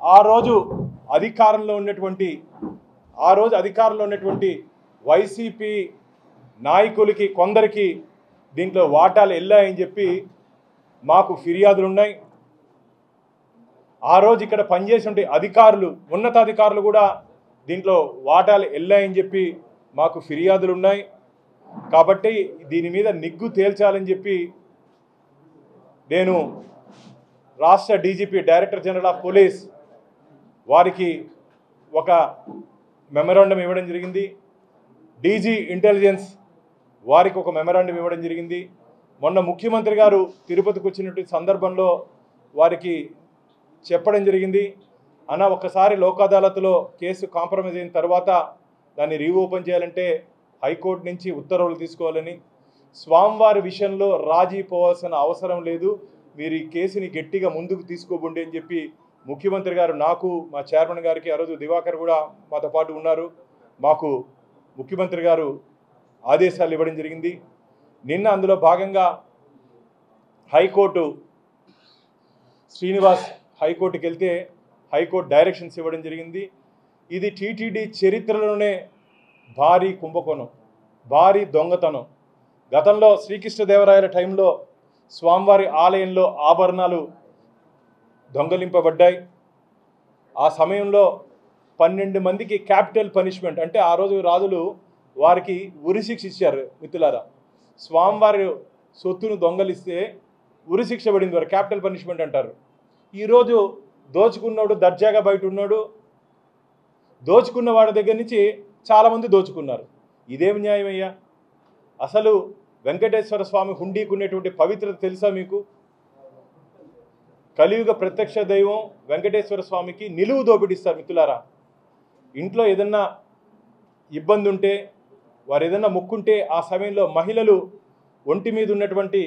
ఆ రోజు అధికారంలో ఉన్నటువంటి వైసీపీ నాయకులకి కొందరికి దీంట్లో వాటాలు వెళ్ళాయని చెప్పి మాకు ఫిర్యాదులు ఉన్నాయి. ఆ రోజు ఇక్కడ పనిచేసే అధికారులు, ఉన్నతాధికారులు కూడా దీంట్లో వాటాలు వెళ్ళాయని చెప్పి మాకు ఫిర్యాదులు ఉన్నాయి. కాబట్టి దీని మీద నిగ్గు తేల్చాలని చెప్పి నేను రాష్ట్ర DGP, director general of police వారికి ఒక మెమరాండం ఇవ్వడం జరిగింది. డీజీ ఇంటెలిజెన్స్ వారికి ఒక మెమరాండం ఇవ్వడం జరిగింది. మొన్న ముఖ్యమంత్రి గారు తిరుపతికి వచ్చినటువంటి సందర్భంలో వారికి చెప్పడం జరిగింది, అన్న ఒక్కసారి లోక్ అదాలత్లో కేసు కాంప్రమైజ్ అయిన తర్వాత దాన్ని రీఓపెన్ చేయాలంటే హైకోర్టు నుంచి ఉత్తర్వులు తీసుకోవాలని, స్వామివారి విషయంలో రాజీ పోవాల్సిన అవసరం లేదు, మీరు ఈ కేసుని గట్టిగా ముందుకు తీసుకోబోండి అని చెప్పి ముఖ్యమంత్రి గారు నాకు, మా చైర్మన్ గారికి, ఆ రోజు దివాకర్ కూడా మాతో పాటు ఉన్నారు, మాకు ముఖ్యమంత్రి గారు ఆదేశాలు ఇవ్వడం జరిగింది. నిన్న అందులో భాగంగా హైకోర్టు శ్రీనివాస్ హైకోర్టుకి వెళ్తే హైకోర్టు డైరెక్షన్స్ ఇవ్వడం జరిగింది. ఇది టీటీడీ చరిత్రలోనే భారీ కుంభకోణం, భారీ దొంగతనం. గతంలో శ్రీకృష్ణదేవరాయల టైంలో స్వామివారి ఆలయంలో ఆభరణాలు దొంగలింపబడ్డాయి. ఆ సమయంలో 12 మందికి క్యాపిటల్ పనిష్మెంట్, అంటే ఆ రోజు రాజులు వారికి ఉరిశిక్ష ఇచ్చారు. మిత్రులారా, స్వామివారి సొత్తును దొంగలిస్తే ఉరిశిక్ష పడింది, వారు క్యాపిటల్ పనిష్మెంట్ అంటారు. ఈరోజు దోచుకున్నాడు దర్జాగా బయట ఉన్నాడు, దోచుకున్న వాడి దగ్గర నుంచి చాలామంది దోచుకున్నారు. ఇదేం న్యాయమయ్యా? అసలు వెంకటేశ్వర స్వామి హుండీకి ఉన్నటువంటి పవిత్రత తెలుసా మీకు? కలియుగ ప్రత్యక్ష దైవం వెంకటేశ్వర స్వామికి నిలువు దోపిడిస్తారు. మిత్రులారా, ఇంట్లో ఏదన్నా ఇబ్బంది ఉంటే, వారు ఏదన్నా ముక్కుంటే ఆ సమయంలో మహిళలు ఒంటి మీద ఉన్నటువంటి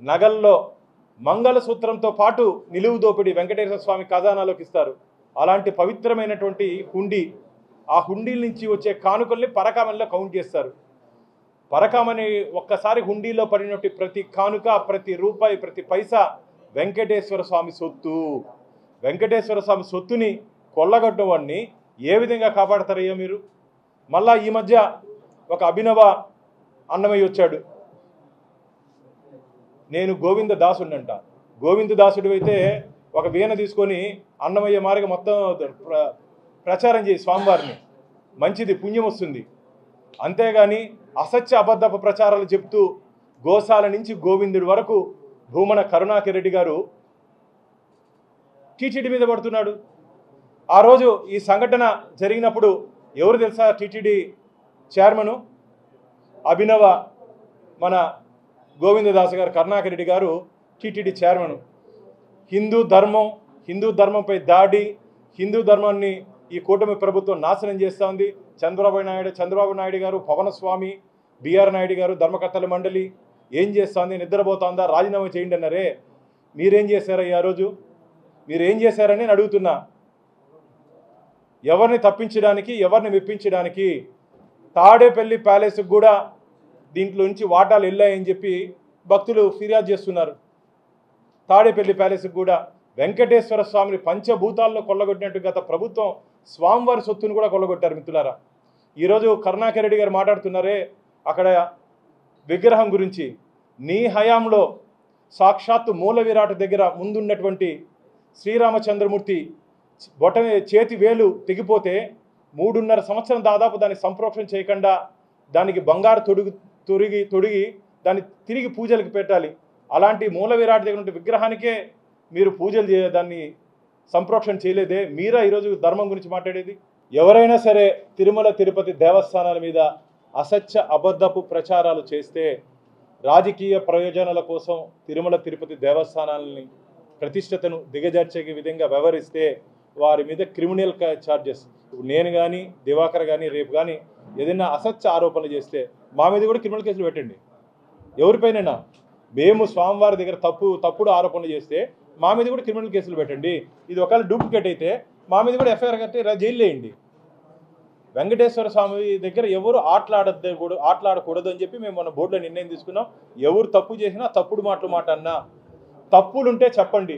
నగల్లో మంగళసూత్రంతో పాటు నిలువు దోపిడి వెంకటేశ్వర స్వామి ఖజానాలోకి ఇస్తారు. అలాంటి పవిత్రమైనటువంటి హుండీ, ఆ హుండీల నుంచి వచ్చే కానుకల్ని పరకామణిలో కౌంట్ చేస్తారు. పరకామణి ఒక్కసారి హుండీలో పడినట్టు ప్రతి కానుక, ప్రతి రూపాయి, ప్రతి పైసా వెంకటేశ్వర స్వామి సొత్తు. వెంకటేశ్వర స్వామి సొత్తుని కొల్లగొట్టిన వాడిని ఏ విధంగా కాపాడతారయ్యా మీరు? మళ్ళా ఈ మధ్య ఒక అభినవ అన్నమయ్య వచ్చాడు, నేను గోవింద దాసుడినంట. గోవింద దాసుడు అయితే ఒక వీణ తీసుకొని అన్నమయ్య మార్గం మొత్తం ప్రచారం చేయి స్వామివారిని, మంచిది, పుణ్యం వస్తుంది. అంతేగాని అసత్య అబద్ధపు ప్రచారాలు చెప్తూ గోశాల నుంచి గోవిందుడి వరకు భూమన కరుణాకర్ రెడ్డి గారు టీటీడీ మీద పడుతున్నాడు. ఆ రోజు ఈ సంఘటన జరిగినప్పుడు ఎవరు తెలుసా? టీటీడీ చైర్మను అభినవ మన గోవిందదాస్ గారు, కరుణాకర్ రెడ్డి గారు టీటీడీ చైర్మన్. హిందూ ధర్మంపై దాడి, హిందూ ధర్మాన్ని ఈ కూటమి ప్రభుత్వం నాశనం చేస్తూ ఉంది. చంద్రబాబు నాయుడు గారు, పవనస్వామి, బిఆర్ నాయుడు గారు, ధర్మకర్తల మండలి ఏం చేస్తోంది? నిద్రపోతుందా? రాజీనామా చేయండి అన్నారే, మీరేం చేశారయ్యా? ఆ రోజు మీరేం చేశారని నేను అడుగుతున్నా. ఎవరిని తప్పించడానికి, ఎవరిని మెప్పించడానికి? తాడేపల్లి ప్యాలెస్కి కూడా దీంట్లో నుంచి వాటాలు వెళ్ళాయని చెప్పి భక్తులు ఫిర్యాదు చేస్తున్నారు. తాడేపల్లి ప్యాలెస్కి కూడా వెంకటేశ్వర స్వామిని పంచభూతాల్లో కొల్లగొట్టినట్టు గత ప్రభుత్వం స్వామివారి సొత్తును కూడా కొల్లగొట్టారు. మిత్రులారా, ఈరోజు కరుణాకర్ రెడ్డి గారు మాట్లాడుతున్నారే అక్కడ విగ్రహం గురించి. నీ హయాంలో సాక్షాత్తు మూల విరాట్ దగ్గర ముందున్నటువంటి శ్రీరామచంద్రమూర్తి చేతి వేలు తెగిపోతే 3.5 సంవత్సరం దాదాపు దాన్ని సంప్రోక్షణ చేయకుండా దానికి బంగారు తొడిగి దాన్ని తిరిగి పూజలకు పెట్టాలి. అలాంటి మూల విరాట్ దగ్గర ఉన్న విగ్రహానికే మీరు పూజలు దాన్ని సంప్రోక్షణ చేయలేదే, మీరా ఈరోజు ధర్మం గురించి మాట్లాడేది? ఎవరైనా సరే తిరుమల తిరుపతి దేవస్థానాల మీద అసత్య అబద్ధపు ప్రచారాలు చేస్తే, రాజకీయ ప్రయోజనాల కోసం తిరుమల తిరుపతి దేవస్థానాలని ప్రతిష్టతను దిగజార్చే విధంగా వ్యవహరిస్తే వారి మీద క్రిమినల్ ఛార్జెస్, ఇప్పుడు నేను కానీ దివాకర్ కానీ రేపు కానీ ఏదైనా అసత్య ఆరోపణలు చేస్తే మా మీద కూడా క్రిమినల్ కేసులు పెట్టండి. ఎవరిపైనైనా మేము స్వామివారి దగ్గర తప్పుడు ఆరోపణలు చేస్తే మా మీద కూడా క్రిమినల్ కేసులు పెట్టండి. ఇది ఒకవేళ డూప్లికేట్ అయితే మా మీద కూడా ఎఫ్ఐఆర్ కట్టి జైలు వేయండి. వెంకటేశ్వర స్వామి దగ్గర ఎవరు ఆటలాడకూడదు అని చెప్పి మేము మన బోర్డులో నిర్ణయం తీసుకున్నాం. ఎవరు తప్పు చేసినా తప్పుడు మాటలు మాట్లాడినా, తప్పులుంటే చెప్పండి,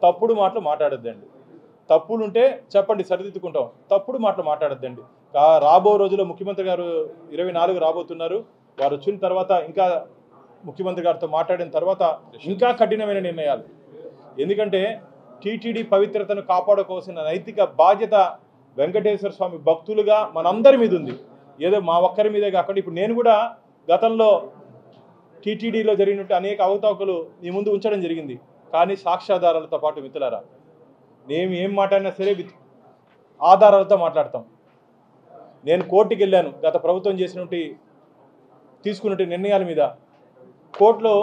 తప్పుడు మాటలు మాట్లాడొద్దండి. తప్పులుంటే చెప్పండి, సరిదిద్దుకుంటాం. తప్పుడు మాటలు మాట్లాడద్దండి. రాబో రోజుల్లో ముఖ్యమంత్రి గారు 24 రాబోతున్నారు. వారు వచ్చిన తర్వాత ఇంకా ముఖ్యమంత్రి గారితో మాట్లాడిన తర్వాత ఇంకా కఠినమైన నిర్ణయాలు. ఎందుకంటే టీటీడీ పవిత్రతను కాపాడుకోవాల్సిన నైతిక బాధ్యత వెంకటేశ్వర స్వామి భక్తులుగా మనందరి మీద ఉంది. ఏదో మా ఒక్కరి మీదే కాకుండా ఇప్పుడు నేను కూడా గతంలో టీటీడీలో జరిగినట్టు అనేక అవకతవకలు మీ ముందు ఉంచడం జరిగింది. కానీ సాక్ష్యాధారాలతో పాటు మిత్రులారా, మేము ఏం మాట్లాడినా సరే ఆధారాలతో మాట్లాడతాం. నేను కోర్టుకి వెళ్ళాను గత ప్రభుత్వం తీసుకున్నట్టు నిర్ణయాల మీద. కోర్టులో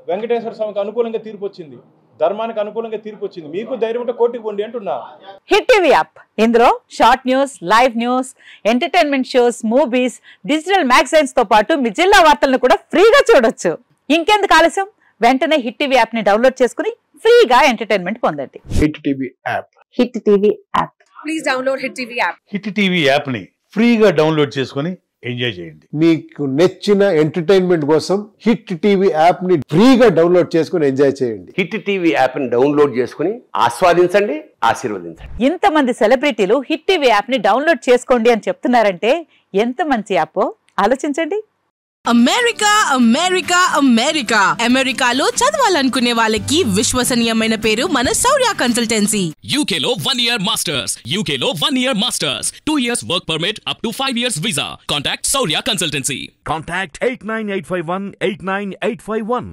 వెంకటేశ్వర స్వామికి అనుకూలంగా తీర్పు వచ్చింది, ధర్మానికి అనుకూలంగా తీర్పు వచ్చింది. మీకు ధైర్యం ఉంటే కోర్టుకి పోండి అంటున్నా. హిట్ టీవీ యాప్, ఇందులో short news, live news, entertainment shows, movies, digital magazines తో పాటు మీ జిల్లా వార్తలను కూడా ఫ్రీగా చూడొచ్చు. ఇంకెందుకు ఆలస్యం, వెంటనే హిట్ టీవీ యాప్ ని డౌన్లోడ్ చేసుకుని ఫ్రీగా ఎంటర్టైన్మెంట్ పొందండి. Hit TV app. Hit TV app. Please download hit TV app. Hit TV app ని ఫ్రీగా డౌన్లోడ్ చేసుకుని ఎంజాయ్ చేయండి. మీకు నచ్చిన ఎంటర్టైన్మెంట్ కోసం హిట్ టీవీ యాప్ ని ఫ్రీగా డౌన్లోడ్ చేసుకుని ఎంజాయ్ చేయండి. హిట్ టీవీ యాప్ ని డౌన్లోడ్ చేసుకుని ఆస్వాదించండి, ఆశీర్వదించండి. ఇంతమంది సెలబ్రిటీలు హిట్ టీవీ యాప్ ని డౌన్లోడ్ చేసుకోండి అని చెప్తున్నారంటే ఎంత మంచి యాప్ ఆలోచించండి. అమెరికా అమెరికా అమెరికా అమెరికాలో చదవాలనుకునే వాళ్ళకి విశ్వసనీయమైన పేరు మన శౌర్య కన్సల్టెన్సీ. UK లో 1 year masters, UK లో 1 year masters, 2 years work permit up to 5 years visa. Contact Saurya Consultancy. Contact 89851 89851.